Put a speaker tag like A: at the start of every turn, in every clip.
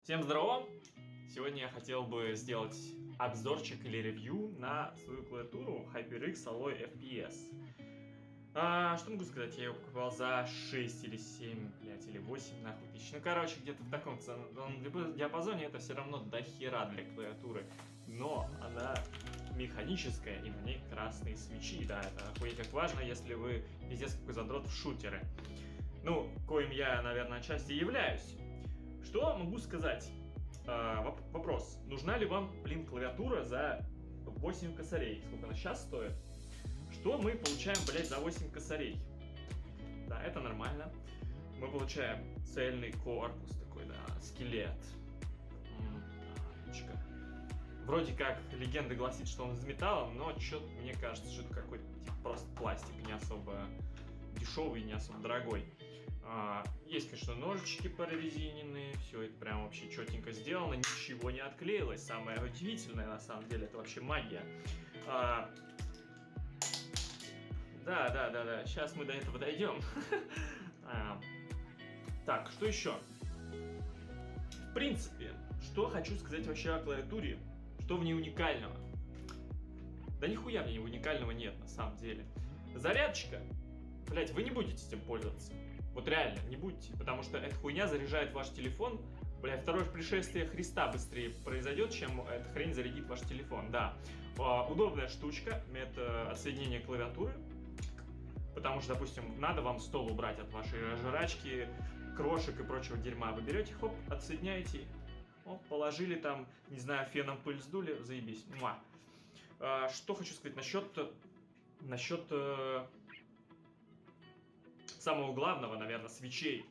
A: Всем здорово! Сегодня я хотел бы сделать обзорчик или ревью на свою клавиатуру HyperX Alloy FPS. Что могу сказать? Я ее покупал за 6 или 7, блять, или 8 нахуй тысяч. Ну, короче, где-то в таком ценовом диапазоне это все равно до хера для клавиатуры. Но она механическая, и в ней красные свечи, да, это охуеть как важно, если вы пиздец какой задрот в шутеры. Ну, коим я, наверное, отчасти являюсь. Что могу сказать? Вопрос. Нужна ли вам, клавиатура за 8 косарей? Сколько она сейчас стоит? Что мы получаем, блять, за 8 косарей? Да, это нормально. Мы получаем цельный корпус такой, да, скелет. Вроде как легенда гласит, что он из металла, но что-то мне кажется, что это какой-то типа, просто пластик, не особо дешевый, не особо дорогой. Есть, конечно, ножички прорезиненные, все это прям вообще четенько сделано, ничего не отклеилось. Самое удивительное, на самом деле, это вообще магия. Да, сейчас мы до этого дойдем. Так, что еще? В принципе, что хочу сказать вообще о клавиатуре, что в ней уникального? Да нихуя в ней уникального нет, на самом деле. Зарядочка, блять, вы не будете этим пользоваться. Вот реально, не будете, потому что эта хуйня заряжает ваш телефон. Бля, второе пришествие Христа быстрее произойдет, чем эта хрень зарядит ваш телефон, да. Удобная штучка, это отсоединение клавиатуры. Потому что, допустим, надо вам стол убрать от вашей жрачки, крошек и прочего дерьма. Вы берете, хоп, отсоединяете, оп, положили там, не знаю, феном пыль сдули, заебись. Муа. Что хочу сказать насчет самого главного, наверное, свечей.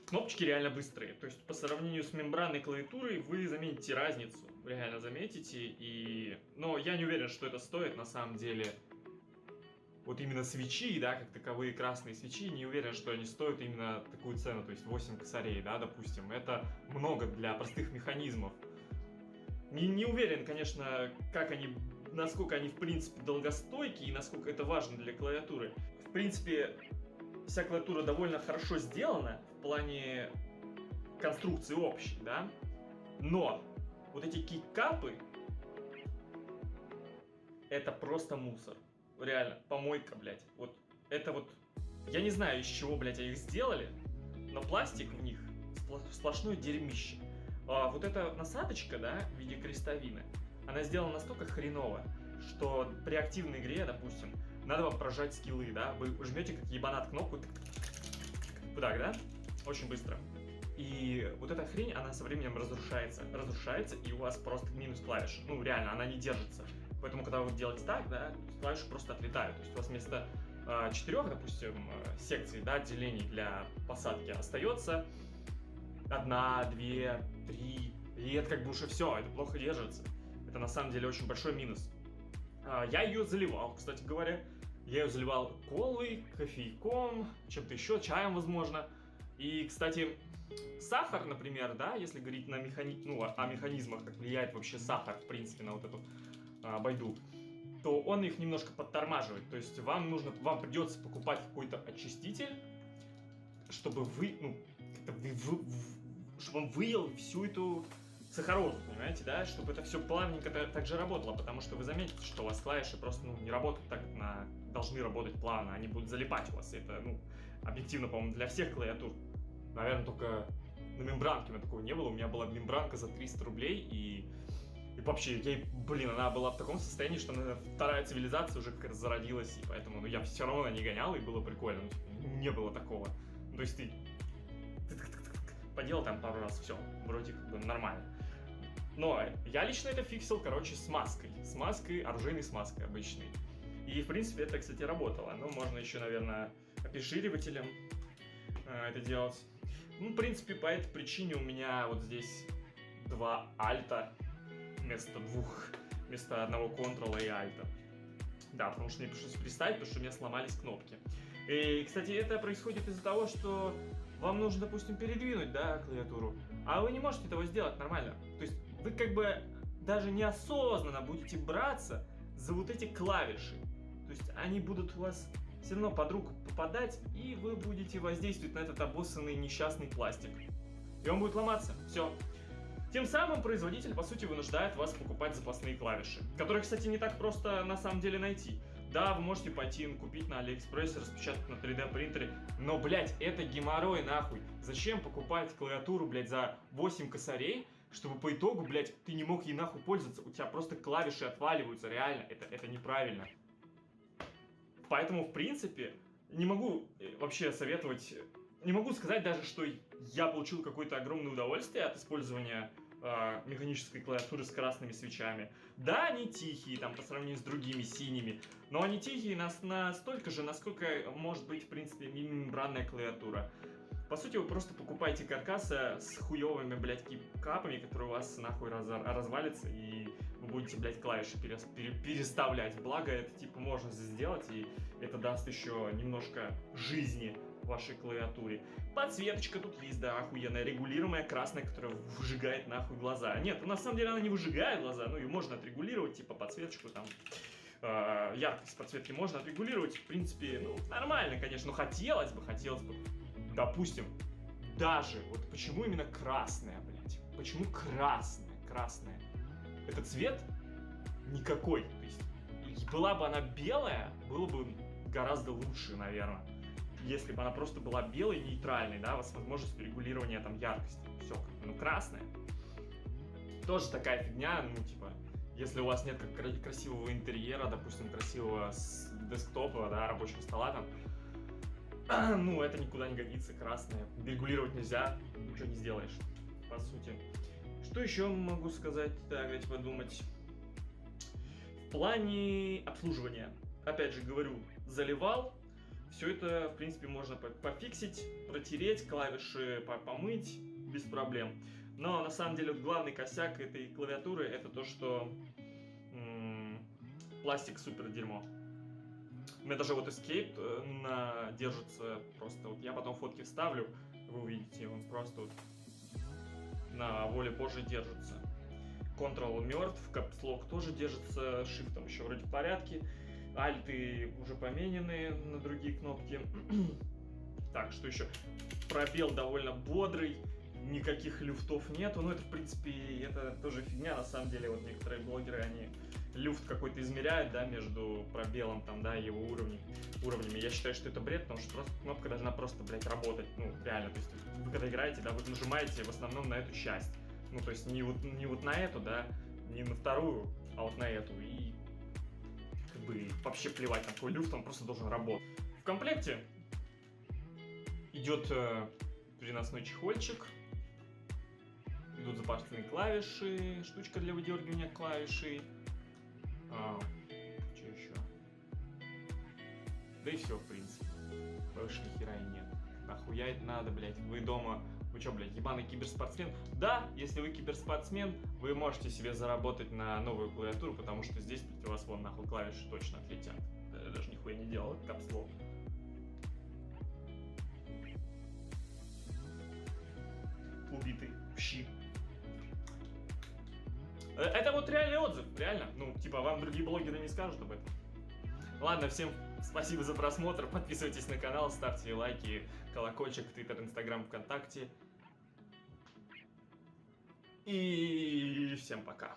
A: Кнопочки реально быстрые, то есть по сравнению с мембранной клавиатурой вы заметите разницу, вы реально заметите, но я не уверен, что это стоит на самом деле. Вот именно свечи, да, как таковые красные свечи, не уверен, что они стоят именно такую цену, то есть 8 косарей, да, допустим. Это много для простых механизмов. Не уверен, конечно, насколько они в принципе долгостойкие и насколько это важно для клавиатуры. В принципе, вся клавиатура довольно хорошо сделана в плане конструкции общей, да, но вот эти кикапы это просто мусор. Реально, помойка, блядь. Вот это вот... Я не знаю, из чего, блядь, их сделали, но пластик в них сплошное дерьмище. Вот эта насадочка, да, в виде крестовины, она сделана настолько хреново, что при активной игре, допустим, надо вам прожать скиллы, да, вы жмете как ебанат кнопку, вот так, да, очень быстро. И вот эта хрень, она со временем разрушается, и у вас просто минус клавиша. Ну, реально, она не держится. Поэтому, когда вы делаете так, да, клавиши просто отлетают. То есть у вас вместо 4, допустим, секций, да, отделений для посадки остается 1, 2, 3, и это как бы уже все, это плохо держится. Это на самом деле очень большой минус. Я ее заливал, кстати говоря. Я ее заливал колой, кофейком, чем-то еще, чаем, возможно. И, кстати, сахар, например, да, если говорить о механизмах, как влияет вообще сахар, в принципе, на вот эту байду, то он их немножко подтормаживает. То есть вам придется покупать какой-то очиститель, чтобы чтобы он выел всю эту сахарозу, понимаете, да, чтобы это все плавненько так же работало, потому что вы заметите, что у вас клавиши просто не работают так, должны работать плавно, они будут залипать у вас. Это, объективно, по-моему, для всех клавиатур. Наверное, только на мембранке у меня такого не было. У меня была мембранка за 300 рублей, и вообще, она была в таком состоянии, что вторая цивилизация уже как раз зародилась, и поэтому, я все равно на ней гонял, и было прикольно, не было такого. То есть ты поделал там пару раз, все, вроде как бы нормально. Но я лично это фиксил, с маской, оружейной смазкой обычной. И, в принципе, это, кстати, работало. Можно еще, наверное, опеширивателем это делать. В принципе, по этой причине у меня вот здесь 2 альта вместо одного контрола и альта. Да, потому что мне пришлось переставить, потому что у меня сломались кнопки. И, кстати, это происходит из-за того, что вам нужно, допустим, передвинуть, да, клавиатуру, а вы не можете этого сделать нормально. То есть вы как бы даже неосознанно будете браться за вот эти клавиши. То есть они будут у вас все равно под руку попадать, и вы будете воздействовать на этот обоссанный несчастный пластик. и он будет ломаться. Все. Тем самым производитель, по сути, вынуждает вас покупать запасные клавиши, которые, кстати, не так просто на самом деле найти. Да, вы можете пойти купить на Алиэкспрессе, распечатать на 3D принтере, но, блядь, это геморрой нахуй. Зачем покупать клавиатуру, блядь, за 8 косарей, чтобы по итогу, блядь, ты не мог ей нахуй пользоваться, у тебя просто клавиши отваливаются, реально, это неправильно. Поэтому, в принципе, не могу вообще советовать, не могу сказать даже, что я получил какое-то огромное удовольствие от использования механической клавиатуры с красными свечами. Да, они тихие, там, по сравнению с другими синими, но они тихие настолько же, насколько может быть, в принципе, мембранная клавиатура. По сути, вы просто покупаете каркасы с хуевыми, блядь, капами, которые у вас нахуй развалятся, и вы будете, блядь, клавиши переставлять. Благо, это, типа, можно сделать, и это даст еще немножко жизни вашей клавиатуре. Подсветочка тут есть, да, охуенная, регулируемая, красная, которая выжигает нахуй глаза. Нет, на самом деле она не выжигает глаза, ну, ее можно отрегулировать, типа, подсветочку там, яркость подсветки можно отрегулировать, в принципе, ну, нормально, конечно, но хотелось бы, допустим, даже, вот почему именно красная, блядь, почему красная? Этот цвет никакой, то есть, была бы она белая, было бы гораздо лучше, наверное. Если бы она просто была белой, нейтральной, да, с возможностью регулирования там яркости. Все, ну красная. Тоже такая фигня, ну типа, если у вас нет красивого интерьера, допустим, красивого десктопа, да, рабочего стола там, ну это никуда не годится, красная. Регулировать нельзя, ничего не сделаешь, по сути. Что еще могу сказать? Так, давайте подумать. В плане обслуживания, опять же говорю, заливал. Все это, в принципе, можно пофиксить, протереть, клавиши помыть без проблем. Но на самом деле главный косяк этой клавиатуры это то, что пластик супер дерьмо. У меня даже вот Escape держится просто, вот я потом фотки вставлю, вы увидите, он просто вот на воле Божьей держится. Ctrl мертв, Caps Lock тоже держится, Shift еще вроде в порядке. Альты уже поменены на другие кнопки. Так, что еще? Пробел довольно бодрый, никаких люфтов нету. Ну, это, в принципе, это тоже фигня. На самом деле, вот некоторые блогеры, они люфт какой-то измеряют, да, между пробелом, там, да, его уровнями. Я считаю, что это бред, потому что просто кнопка должна просто, блядь, работать. Ну, реально, то есть вы когда играете, да, вы нажимаете в основном на эту часть. Ну, то есть не вот на эту, да, не на вторую, а вот на эту. И вообще плевать, на какой люфт, он просто должен работать. В комплекте идет переносной чехольчик, идут запасные клавиши, штучка для выдергивания клавишей. Что еще? Да и все, в принципе. Больше ни хера и нет. Нахуя это надо, блядь? Вы дома, вы что, блядь, ебаный киберспортсмен? Да, если вы киберспортсмен, вы можете себе заработать на новую клавиатуру, потому что здесь у вас вон нахуй клавиши точно отлетят. Я даже нихуя не делал, это капслок. Убитый в щи. Это вот реальный отзыв, реально. Ну, типа, вам другие блогеры не скажут об этом. Ладно, всем спасибо за просмотр. Подписывайтесь на канал, ставьте лайки, колокольчик, Твиттер, Инстаграм, ВКонтакте. И всем пока.